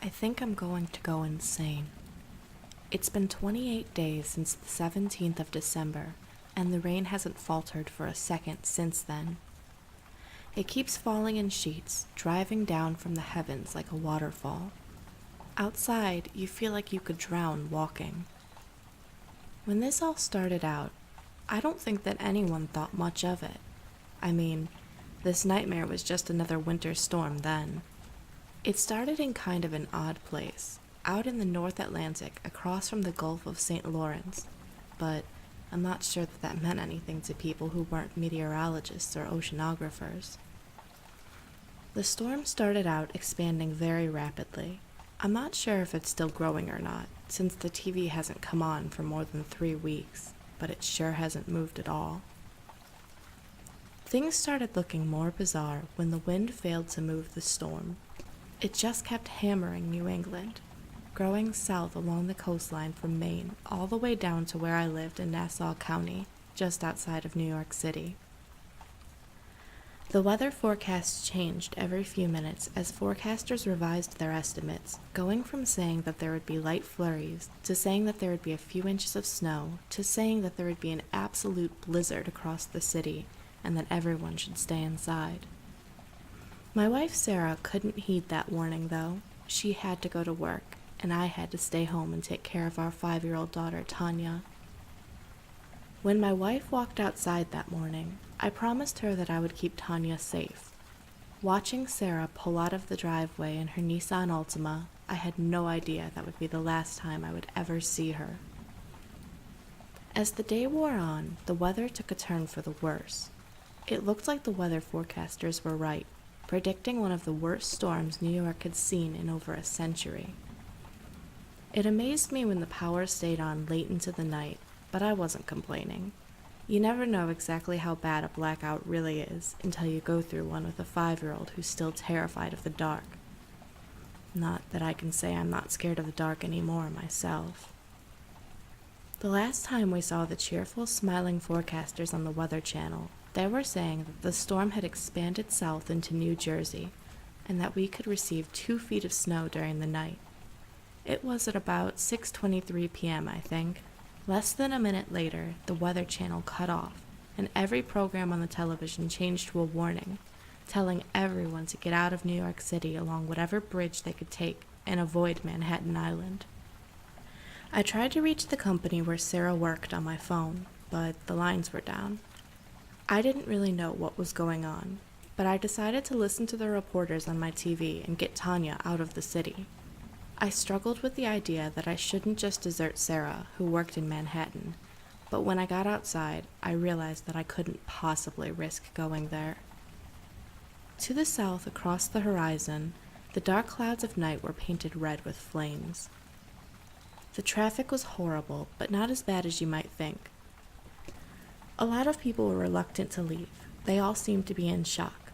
I think I'm going to go insane. It's been 28 days since the 17th of December, and the rain hasn't faltered for a second since then. It keeps falling in sheets, driving down from the heavens like a waterfall. Outside, you feel like you could drown walking. When this all started out, I don't think that anyone thought much of it. I mean, this nightmare was just another winter storm then. It started in kind of an odd place, out in the North Atlantic across from the Gulf of St. Lawrence, but I'm not sure that meant anything to people who weren't meteorologists or oceanographers. The storm started out expanding very rapidly. I'm not sure if it's still growing or not, since the TV hasn't come on for more than 3 weeks, but it sure hasn't moved at all. Things started looking more bizarre when the wind failed to move the storm. It just kept hammering New England, growing south along the coastline from Maine all the way down to where I lived in Nassau County, just outside of New York City. The weather forecasts changed every few minutes as forecasters revised their estimates, going from saying that there would be light flurries, to saying that there would be a few inches of snow, to saying that there would be an absolute blizzard across the city, and that everyone should stay inside. My wife Sarah couldn't heed that warning though. She had to go to work, and I had to stay home and take care of our 5-year-old daughter Tanya. When my wife walked outside that morning, I promised her that I would keep Tanya safe. Watching Sarah pull out of the driveway in her Nissan Altima, I had no idea that would be the last time I would ever see her. As the day wore on, the weather took a turn for the worse. It looked like the weather forecasters were right, predicting one of the worst storms New York had seen in over a century. It amazed me when the power stayed on late into the night, but I wasn't complaining. You never know exactly how bad a blackout really is until you go through one with a 5-year-old who's still terrified of the dark. Not that I can say I'm not scared of the dark anymore myself. The last time we saw the cheerful, smiling forecasters on the Weather Channel, they were saying that the storm had expanded south into New Jersey, and that we could receive 2 feet of snow during the night. It was at about 6:23 p.m., I think. Less than a minute later, the Weather Channel cut off, and every program on the television changed to a warning, telling everyone to get out of New York City along whatever bridge they could take and avoid Manhattan Island. I tried to reach the company where Sarah worked on my phone, but the lines were down. I didn't really know what was going on, but I decided to listen to the reporters on my TV and get Tanya out of the city. I struggled with the idea that I shouldn't just desert Sarah, who worked in Manhattan, but when I got outside, I realized that I couldn't possibly risk going there. To the south, across the horizon, the dark clouds of night were painted red with flames. The traffic was horrible, but not as bad as you might think. A lot of people were reluctant to leave. They all seemed to be in shock.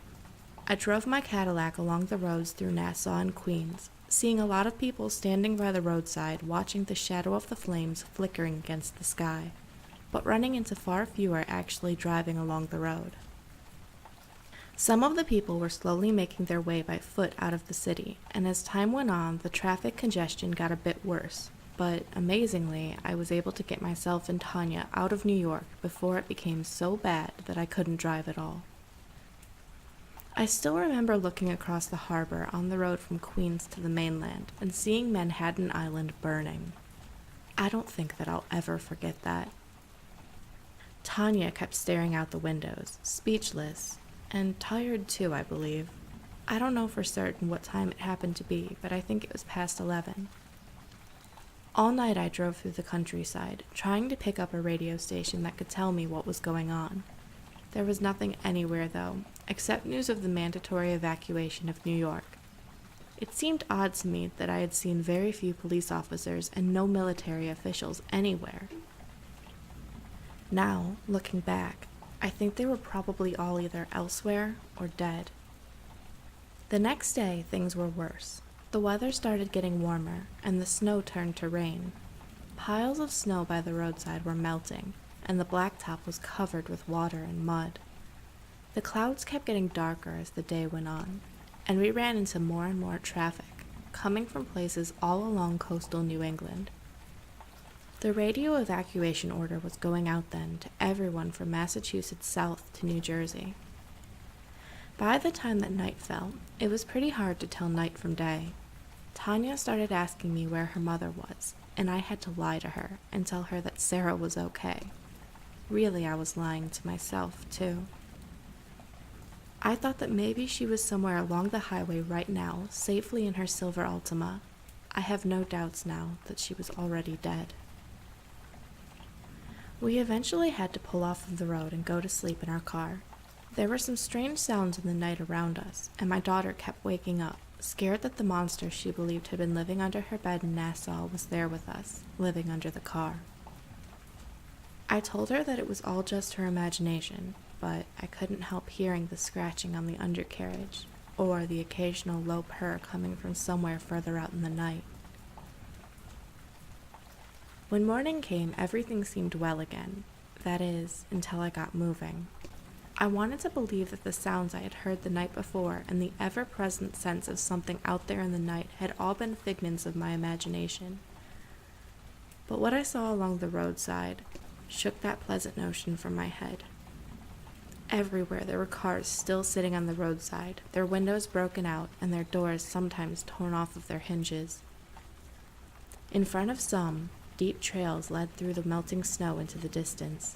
I drove my Cadillac along the roads through Nassau and Queens, seeing a lot of people standing by the roadside watching the shadow of the flames flickering against the sky, but running into far fewer actually driving along the road. Some of the people were slowly making their way by foot out of the city, and as time went on, the traffic congestion got a bit worse. But amazingly, I was able to get myself and Tanya out of New York before it became so bad that I couldn't drive at all. I still remember looking across the harbor on the road from Queens to the mainland and seeing Manhattan Island burning. I don't think that I'll ever forget that. Tanya kept staring out the windows, speechless, and tired too, I believe. I don't know for certain what time it happened to be, but I think it was past 11. All night I drove through the countryside, trying to pick up a radio station that could tell me what was going on. There was nothing anywhere, though, except news of the mandatory evacuation of New York. It seemed odd to me that I had seen very few police officers and no military officials anywhere. Now, looking back, I think they were probably all either elsewhere or dead. The next day, things were worse. The weather started getting warmer, and the snow turned to rain. Piles of snow by the roadside were melting, and the blacktop was covered with water and mud. The clouds kept getting darker as the day went on, and we ran into more and more traffic, coming from places all along coastal New England. The radio evacuation order was going out then to everyone from Massachusetts south to New Jersey. By the time that night fell, it was pretty hard to tell night from day. Tanya started asking me where her mother was, and I had to lie to her and tell her that Sarah was okay. Really, I was lying to myself, too. I thought that maybe she was somewhere along the highway right now, safely in her silver Altima. I have no doubts now that she was already dead. We eventually had to pull off of the road and go to sleep in our car. There were some strange sounds in the night around us, and my daughter kept waking up, scared that the monster she believed had been living under her bed in Nassau was there with us, living under the car. I told her that it was all just her imagination, but I couldn't help hearing the scratching on the undercarriage, or the occasional low purr coming from somewhere further out in the night. When morning came, everything seemed well again. That is, until I got moving. I wanted to believe that the sounds I had heard the night before and the ever-present sense of something out there in the night had all been figments of my imagination. But what I saw along the roadside shook that pleasant notion from my head. Everywhere there were cars still sitting on the roadside, their windows broken out and their doors sometimes torn off of their hinges. In front of some, deep trails led through the melting snow into the distance.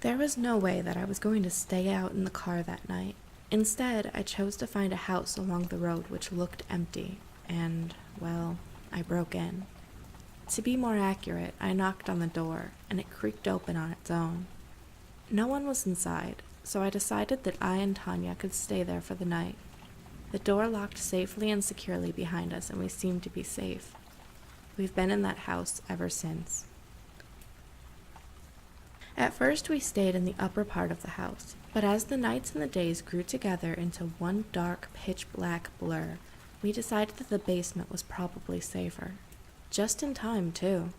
There was no way that I was going to stay out in the car that night. Instead, I chose to find a house along the road which looked empty, and, well, I broke in. To be more accurate, I knocked on the door, and it creaked open on its own. No one was inside, so I decided that I and Tanya could stay there for the night. The door locked safely and securely behind us, and we seemed to be safe. We've been in that house ever since. At first we stayed in the upper part of the house, but as the nights and the days grew together into one dark, pitch-black blur, we decided that the basement was probably safer. Just in time, too.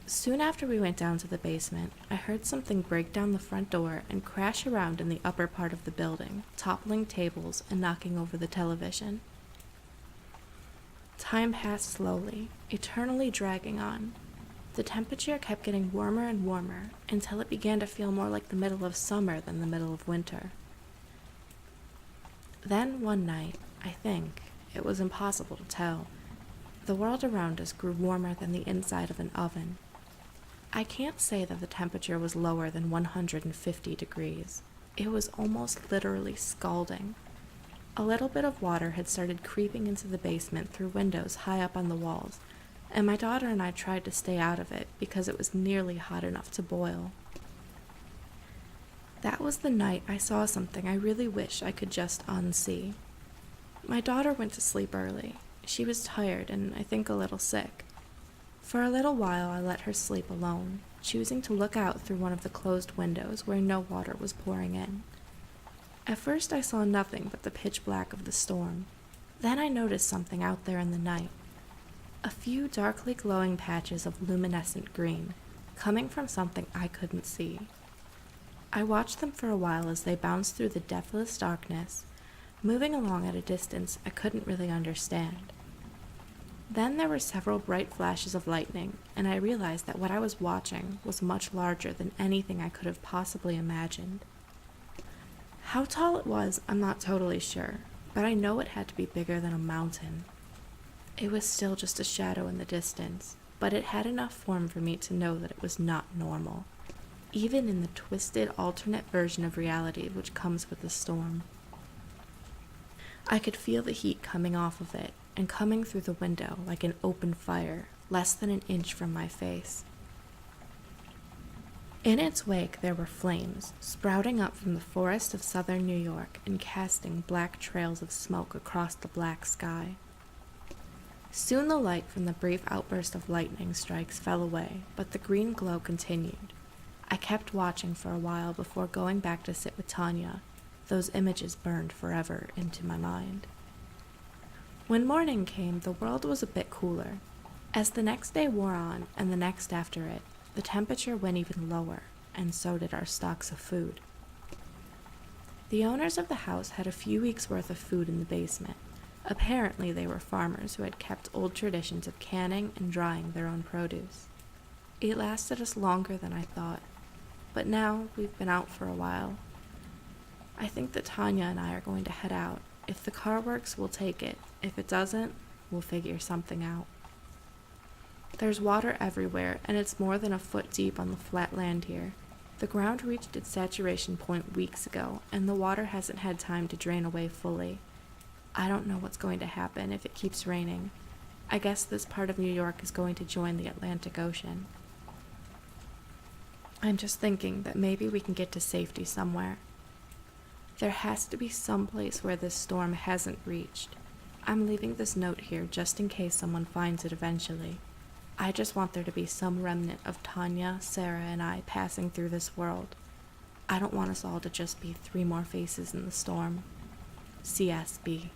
Soon after we went down to the basement, I heard something break down the front door and crash around in the upper part of the building, toppling tables and knocking over the television. Time passed slowly, eternally dragging on. The temperature kept getting warmer and warmer until it began to feel more like the middle of summer than the middle of winter. Then one night, I think, it was impossible to tell, the world around us grew warmer than the inside of an oven. I can't say that the temperature was lower than 150 degrees. It was almost literally scalding. A little bit of water had started creeping into the basement through windows high up on the walls, and my daughter and I tried to stay out of it because it was nearly hot enough to boil. That was the night I saw something I really wish I could just unsee. My daughter went to sleep early. She was tired and I think a little sick. For a little while I let her sleep alone, choosing to look out through one of the closed windows where no water was pouring in. At first I saw nothing but the pitch black of the storm. Then I noticed something out there in the night. A few darkly glowing patches of luminescent green, coming from something I couldn't see. I watched them for a while as they bounced through the depthless darkness, moving along at a distance I couldn't really understand. Then there were several bright flashes of lightning, and I realized that what I was watching was much larger than anything I could have possibly imagined. How tall it was, I'm not totally sure, but I know it had to be bigger than a mountain. It was still just a shadow in the distance, but it had enough form for me to know that it was not normal, even in the twisted alternate version of reality which comes with the storm. I could feel the heat coming off of it, and coming through the window like an open fire, less than an inch from my face. In its wake there were flames, sprouting up from the forest of southern New York and casting black trails of smoke across the black sky. Soon the light from the brief outburst of lightning strikes fell away, but the green glow continued. I kept watching for a while before going back to sit with Tanya. Those images burned forever into my mind. When morning came, the world was a bit cooler. As the next day wore on, and the next after it, the temperature went even lower, and so did our stocks of food. The owners of the house had a few weeks' worth of food in the basement, Apparently, they were farmers who had kept old traditions of canning and drying their own produce. It lasted us longer than I thought, but now we've been out for a while. I think that Tanya and I are going to head out. If the car works, we'll take it. If it doesn't, we'll figure something out. There's water everywhere, and it's more than a foot deep on the flat land here. The ground reached its saturation point weeks ago, and the water hasn't had time to drain away fully. I don't know what's going to happen if it keeps raining. I guess this part of New York is going to join the Atlantic Ocean. I'm just thinking that maybe we can get to safety somewhere. There has to be some place where this storm hasn't reached. I'm leaving this note here just in case someone finds it eventually. I just want there to be some remnant of Tanya, Sarah, and I passing through this world. I don't want us all to just be 3 more faces in the storm. CSB.